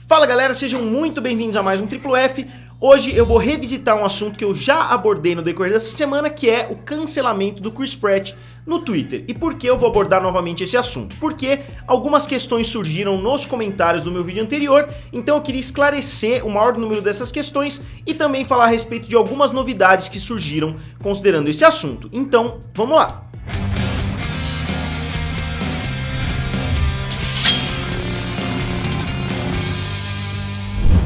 Fala galera, sejam muito bem-vindos a mais um Triplo F. Hoje eu vou revisitar um assunto que eu já abordei no decorrer dessa semana, que é o cancelamento do Chris Pratt no Twitter. E por que eu vou abordar novamente esse assunto? Porque algumas questões surgiram nos comentários do meu vídeo anterior, então eu queria esclarecer o maior número dessas questões e também falar a respeito de algumas novidades que surgiram considerando esse assunto. Então, vamos lá!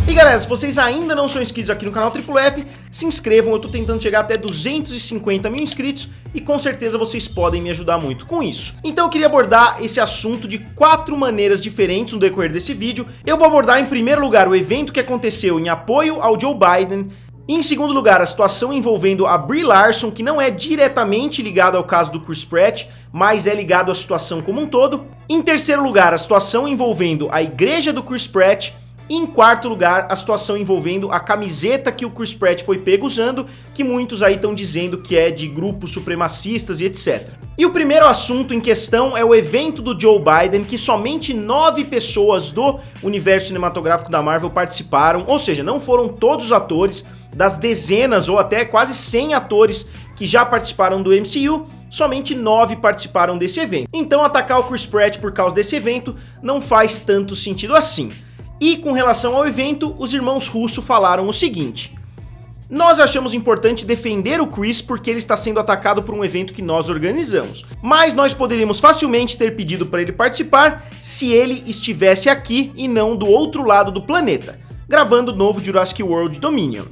E galera, se vocês ainda não são inscritos aqui no canal Triplo F, se inscrevam, eu tô tentando chegar até 250 mil inscritos e com certeza vocês podem me ajudar muito com isso. Então eu queria abordar esse assunto de 4 maneiras diferentes no decorrer desse vídeo. Eu vou abordar em primeiro lugar o evento que aconteceu em apoio ao Joe Biden. Em segundo lugar, a situação envolvendo a Brie Larson, que não é diretamente ligada ao caso do Chris Pratt, mas é ligado à situação como um todo. Em terceiro lugar, a situação envolvendo a igreja do Chris Pratt. E em quarto lugar, a situação envolvendo a camiseta que o Chris Pratt foi pego usando, que muitos aí estão dizendo que é de grupos supremacistas e etc. E o primeiro assunto em questão é o evento do Joe Biden, que somente 9 pessoas do universo cinematográfico da Marvel participaram, ou seja, não foram todos os atores das dezenas ou até quase 100 atores que já participaram do MCU, somente 9 participaram desse evento. Então atacar o Chris Pratt por causa desse evento não faz tanto sentido assim. E com relação ao evento, os irmãos Russo falaram o seguinte: nós achamos importante defender o Chris porque ele está sendo atacado por um evento que nós organizamos, mas nós poderíamos facilmente ter pedido para ele participar se ele estivesse aqui e não do outro lado do planeta, gravando o novo Jurassic World Dominion.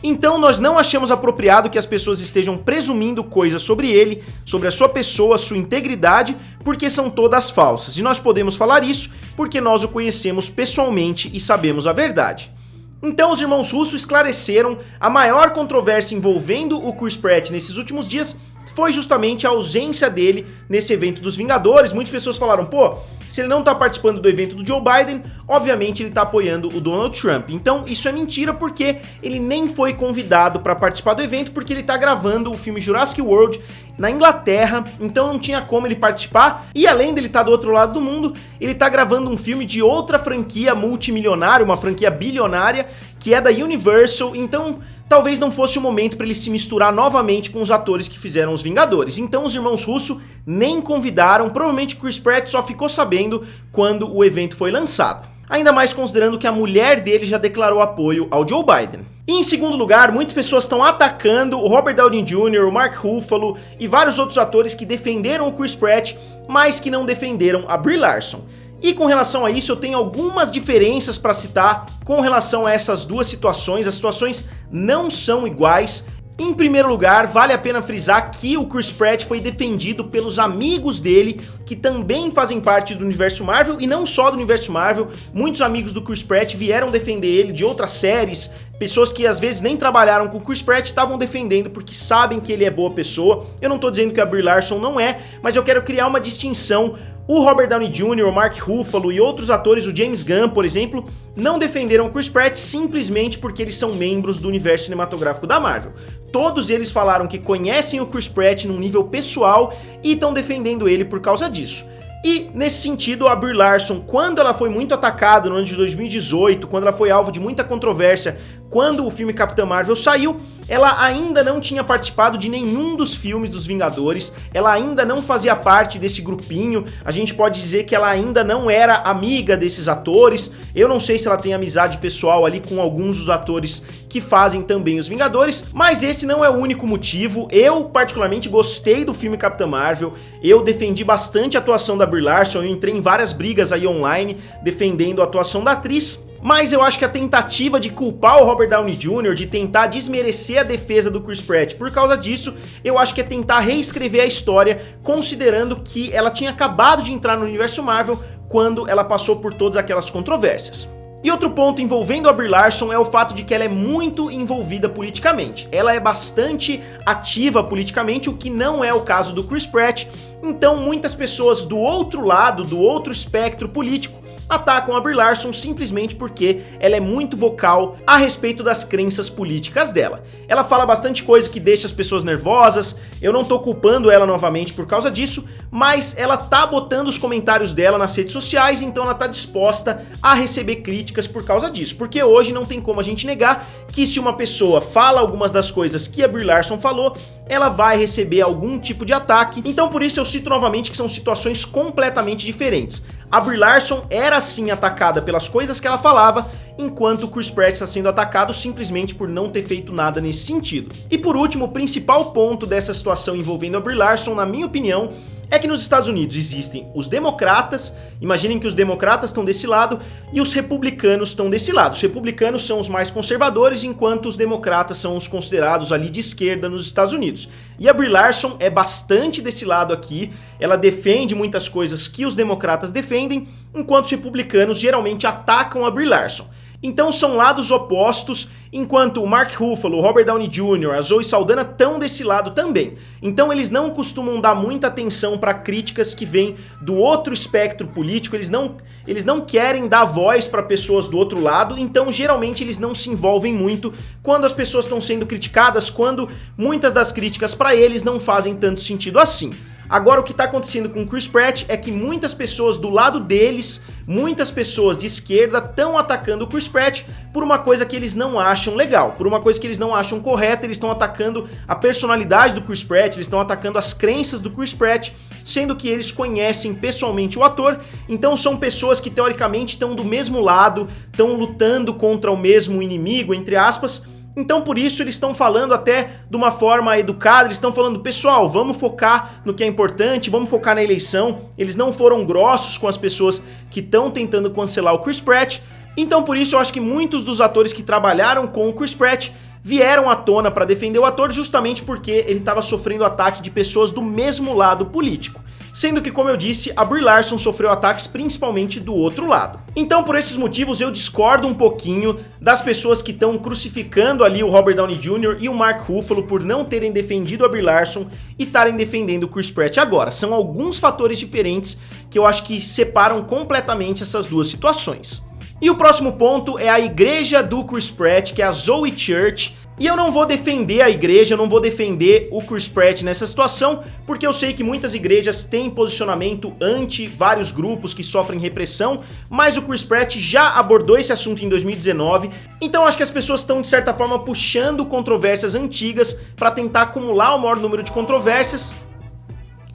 Então nós não achamos apropriado que as pessoas estejam presumindo coisas sobre ele, sobre a sua pessoa, sua integridade, porque são todas falsas. E nós podemos falar isso porque nós o conhecemos pessoalmente e sabemos a verdade. Então os irmãos Russo esclareceram a maior controvérsia envolvendo o Chris Pratt nesses últimos dias foi justamente a ausência dele nesse evento dos Vingadores. Muitas pessoas falaram, pô, se ele não tá participando do evento do Joe Biden, obviamente ele tá apoiando o Donald Trump. Então isso é mentira porque ele nem foi convidado para participar do evento porque ele tá gravando o filme Jurassic World na Inglaterra, então não tinha como ele participar. E além dele estar do outro lado do mundo, ele tá gravando um filme de outra franquia multimilionária, uma franquia bilionária, que é da Universal, então talvez não fosse o momento para ele se misturar novamente com os atores que fizeram os Vingadores. Então os irmãos Russo nem convidaram, provavelmente Chris Pratt só ficou sabendo quando o evento foi lançado. Ainda mais considerando que a mulher dele já declarou apoio ao Joe Biden. E em segundo lugar, muitas pessoas estão atacando o Robert Downey Jr., o Mark Ruffalo e vários outros atores que defenderam o Chris Pratt, mas que não defenderam a Brie Larson. E com relação a isso, eu tenho algumas diferenças para citar com relação a essas duas situações. As situações não são iguais. Em primeiro lugar, vale a pena frisar que o Chris Pratt foi defendido pelos amigos dele, que também fazem parte do universo Marvel, e não só do universo Marvel. Muitos amigos do Chris Pratt vieram defender ele de outras séries. Pessoas que às vezes nem trabalharam com o Chris Pratt estavam defendendo porque sabem que ele é boa pessoa. Eu não tô dizendo que a Brie Larson não é, mas eu quero criar uma distinção. O Robert Downey Jr., o Mark Ruffalo e outros atores, o James Gunn, por exemplo, não defenderam o Chris Pratt simplesmente porque eles são membros do universo cinematográfico da Marvel. Todos eles falaram que conhecem o Chris Pratt num nível pessoal e estão defendendo ele por causa disso. E, nesse sentido, a Brie Larson, quando ela foi muito atacada no ano de 2018, quando ela foi alvo de muita controvérsia, quando o filme Capitã Marvel saiu, ela ainda não tinha participado de nenhum dos filmes dos Vingadores, ela ainda não fazia parte desse grupinho, a gente pode dizer que ela ainda não era amiga desses atores. Eu não sei se ela tem amizade pessoal ali com alguns dos atores que fazem também os Vingadores, mas esse não é o único motivo. Eu particularmente gostei do filme Capitã Marvel, eu defendi bastante a atuação da Brie Larson, eu entrei em várias brigas aí online defendendo a atuação da atriz. Mas eu acho que a tentativa de culpar o Robert Downey Jr., de tentar desmerecer a defesa do Chris Pratt por causa disso, eu acho que é tentar reescrever a história, considerando que ela tinha acabado de entrar no universo Marvel quando ela passou por todas aquelas controvérsias. E outro ponto envolvendo a Brie Larson é o fato de que ela é muito envolvida politicamente. Ela é bastante ativa politicamente, o que não é o caso do Chris Pratt. Então muitas pessoas do outro lado, do outro espectro político, atacam a Brie Larson simplesmente porque ela é muito vocal a respeito das crenças políticas dela. Ela fala bastante coisa que deixa as pessoas nervosas, eu não tô culpando ela novamente por causa disso, mas ela tá botando os comentários dela nas redes sociais, então ela tá disposta a receber críticas por causa disso, porque hoje não tem como a gente negar que se uma pessoa fala algumas das coisas que a Brie Larson falou, ela vai receber algum tipo de ataque. Então por isso eu cito novamente que são situações completamente diferentes. A Brie Larson era sim atacada pelas coisas que ela falava, enquanto o Chris Pratt está sendo atacado simplesmente por não ter feito nada nesse sentido. E por último, o principal ponto dessa situação envolvendo a Brie Larson, na minha opinião, é que nos Estados Unidos existem os democratas, imaginem que os democratas estão desse lado e os republicanos estão desse lado. Os republicanos são os mais conservadores, enquanto os democratas são os considerados ali de esquerda nos Estados Unidos. E a Brie Larson é bastante desse lado aqui, ela defende muitas coisas que os democratas defendem, enquanto os republicanos geralmente atacam a Brie Larson. Então são lados opostos, enquanto o Mark Ruffalo, o Robert Downey Jr., a Zoe Saldana estão desse lado também. Então eles não costumam dar muita atenção para críticas que vêm do outro espectro político, eles não querem dar voz para pessoas do outro lado, então geralmente eles não se envolvem muito quando as pessoas estão sendo criticadas, quando muitas das críticas para eles não fazem tanto sentido assim. Agora o que está acontecendo com o Chris Pratt é que muitas pessoas do lado deles, muitas pessoas de esquerda estão atacando o Chris Pratt por uma coisa que eles não acham legal, por uma coisa que eles não acham correta, eles estão atacando a personalidade do Chris Pratt, eles estão atacando as crenças do Chris Pratt, sendo que eles conhecem pessoalmente o ator, então são pessoas que teoricamente estão do mesmo lado, estão lutando contra o mesmo inimigo, entre aspas. Então por isso eles estão falando até de uma forma educada, eles estão falando, pessoal, vamos focar no que é importante, vamos focar na eleição. Eles não foram grossos com as pessoas que estão tentando cancelar o Chris Pratt. Então por isso eu acho que muitos dos atores que trabalharam com o Chris Pratt vieram à tona para defender o ator justamente porque ele estava sofrendo ataque de pessoas do mesmo lado político. Sendo que, como eu disse, a Brie Larson sofreu ataques principalmente do outro lado. Então, por esses motivos, eu discordo um pouquinho das pessoas que estão crucificando ali o Robert Downey Jr. e o Mark Ruffalo por não terem defendido a Brie Larson e estarem defendendo o Chris Pratt agora. São alguns fatores diferentes que eu acho que separam completamente essas duas situações. E o próximo ponto é a igreja do Chris Pratt, que é a Zoe Church. E eu não vou defender a igreja, eu não vou defender o Chris Pratt nessa situação, porque eu sei que muitas igrejas têm posicionamento anti vários grupos que sofrem repressão, mas o Chris Pratt já abordou esse assunto em 2019, então acho que as pessoas estão de certa forma puxando controvérsias antigas para tentar acumular o maior número de controvérsias.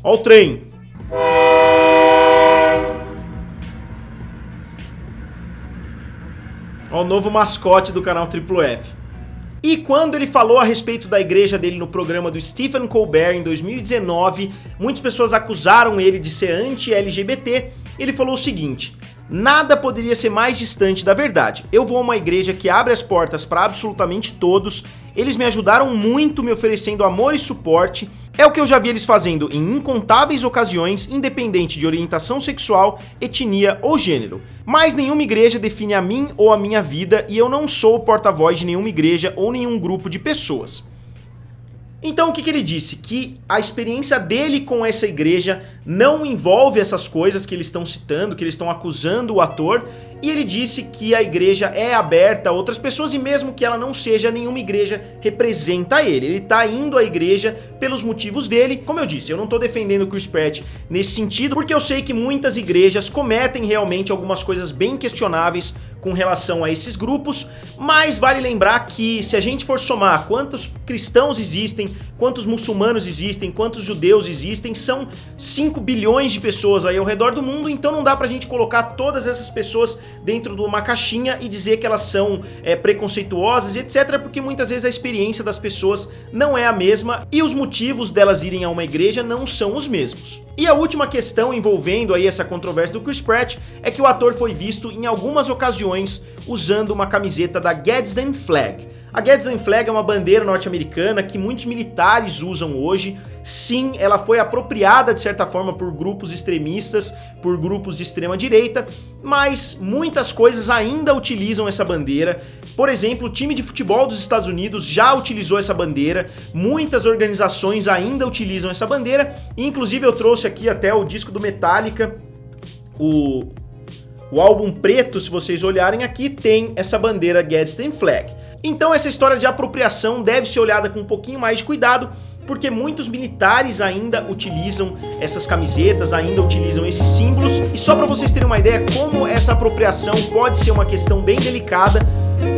Ó o trem! Ó o novo mascote do canal Triplo F. E quando ele falou a respeito da igreja dele no programa do Stephen Colbert em 2019, muitas pessoas acusaram ele de ser anti-LGBT, ele falou o seguinte: nada poderia ser mais distante da verdade. Eu vou a uma igreja que abre as portas para absolutamente todos, eles me ajudaram muito me oferecendo amor e suporte, é o que eu já vi eles fazendo em incontáveis ocasiões, independente de orientação sexual, etnia ou gênero. Mas nenhuma igreja define a mim ou a minha vida e eu não sou o porta-voz de nenhuma igreja ou nenhum grupo de pessoas. Então o que ele disse? Que a experiência dele com essa igreja não envolve essas coisas que eles estão citando, que eles estão acusando o ator, e ele disse que a igreja é aberta a outras pessoas e mesmo que ela não seja, nenhuma igreja representa ele. Ele tá indo à igreja pelos motivos dele. Como eu disse, eu não tô defendendo o Chris Pratt nesse sentido, porque eu sei que muitas igrejas cometem realmente algumas coisas bem questionáveis com relação a esses grupos, mas vale lembrar que se a gente for somar quantos cristãos existem, quantos muçulmanos existem, quantos judeus existem, são 5 bilhões de pessoas aí ao redor do mundo, então não dá pra gente colocar todas essas pessoas dentro de uma caixinha e dizer que elas são preconceituosas, etc, porque muitas vezes a experiência das pessoas não é a mesma e os motivos delas irem a uma igreja não são os mesmos. E a última questão envolvendo aí essa controvérsia do Chris Pratt é que o ator foi visto em algumas ocasiões usando uma camiseta da Gadsden Flag. A Gadsden Flag é uma bandeira norte-americana que muitos militares usam hoje. Sim, ela foi apropriada de certa forma por grupos extremistas, por grupos de extrema direita, mas muitas coisas ainda utilizam essa bandeira. Por exemplo, o time de futebol dos Estados Unidos já utilizou essa bandeira, muitas organizações ainda utilizam essa bandeira, e inclusive eu trouxe aqui até o disco do Metallica, o O álbum preto, se vocês olharem aqui, tem essa bandeira Gadsden Flag. Então essa história de apropriação deve ser olhada com um pouquinho mais de cuidado, porque muitos militares ainda utilizam essas camisetas, ainda utilizam esses símbolos. E só para vocês terem uma ideia como essa apropriação pode ser uma questão bem delicada,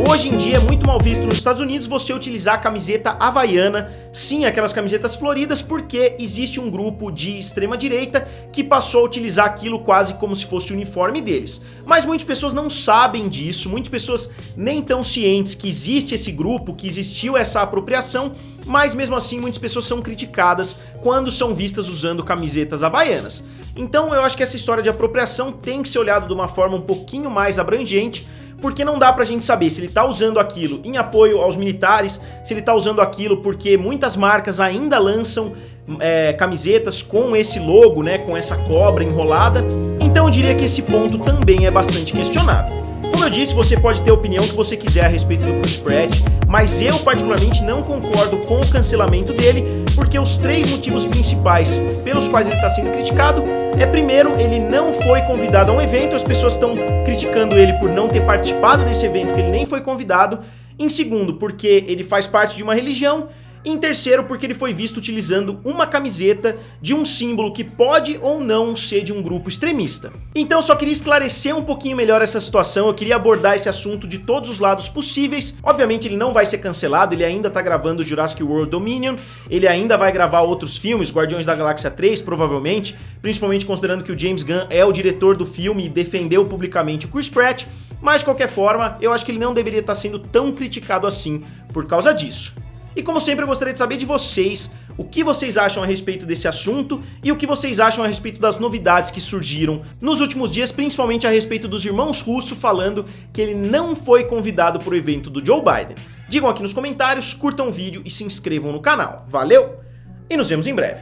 hoje em dia é muito mal visto nos Estados Unidos você utilizar a camiseta havaiana, sim, aquelas camisetas floridas, porque existe um grupo de extrema direita que passou a utilizar aquilo quase como se fosse o uniforme deles. Mas muitas pessoas não sabem disso, muitas pessoas nem tão cientes que existe esse grupo, que existiu essa apropriação, mas mesmo assim muitas pessoas são criticadas quando são vistas usando camisetas havaianas. Então eu acho que essa história de apropriação tem que ser olhada de uma forma um pouquinho mais abrangente, porque não dá pra gente saber se ele tá usando aquilo em apoio aos militares, se ele tá usando aquilo porque muitas marcas ainda lançam camisetas com esse logo, né, com essa cobra enrolada. Então eu diria que esse ponto também é bastante questionável. Como eu disse, você pode ter a opinião que você quiser a respeito do Chris Pratt, mas eu particularmente não concordo com o cancelamento dele, porque os 3 motivos principais pelos quais ele está sendo criticado é: primeiro, ele não foi convidado a um evento, as pessoas estão criticando ele por não ter participado desse evento que ele nem foi convidado; em segundo, porque ele faz parte de uma religião; em terceiro, porque ele foi visto utilizando uma camiseta de um símbolo que pode ou não ser de um grupo extremista. Então eu só queria esclarecer um pouquinho melhor essa situação, eu queria abordar esse assunto de todos os lados possíveis. Obviamente ele não vai ser cancelado, ele ainda tá gravando Jurassic World Dominion, ele ainda vai gravar outros filmes, Guardiões da Galáxia 3 provavelmente, principalmente considerando que o James Gunn é o diretor do filme e defendeu publicamente o Chris Pratt, mas de qualquer forma eu acho que ele não deveria estar sendo tão criticado assim por causa disso. E como sempre eu gostaria de saber de vocês, o que vocês acham a respeito desse assunto e o que vocês acham a respeito das novidades que surgiram nos últimos dias, principalmente a respeito dos irmãos Russo falando que ele não foi convidado para o evento do Joe Biden. Digam aqui nos comentários, curtam o vídeo e se inscrevam no canal. Valeu e nos vemos em breve.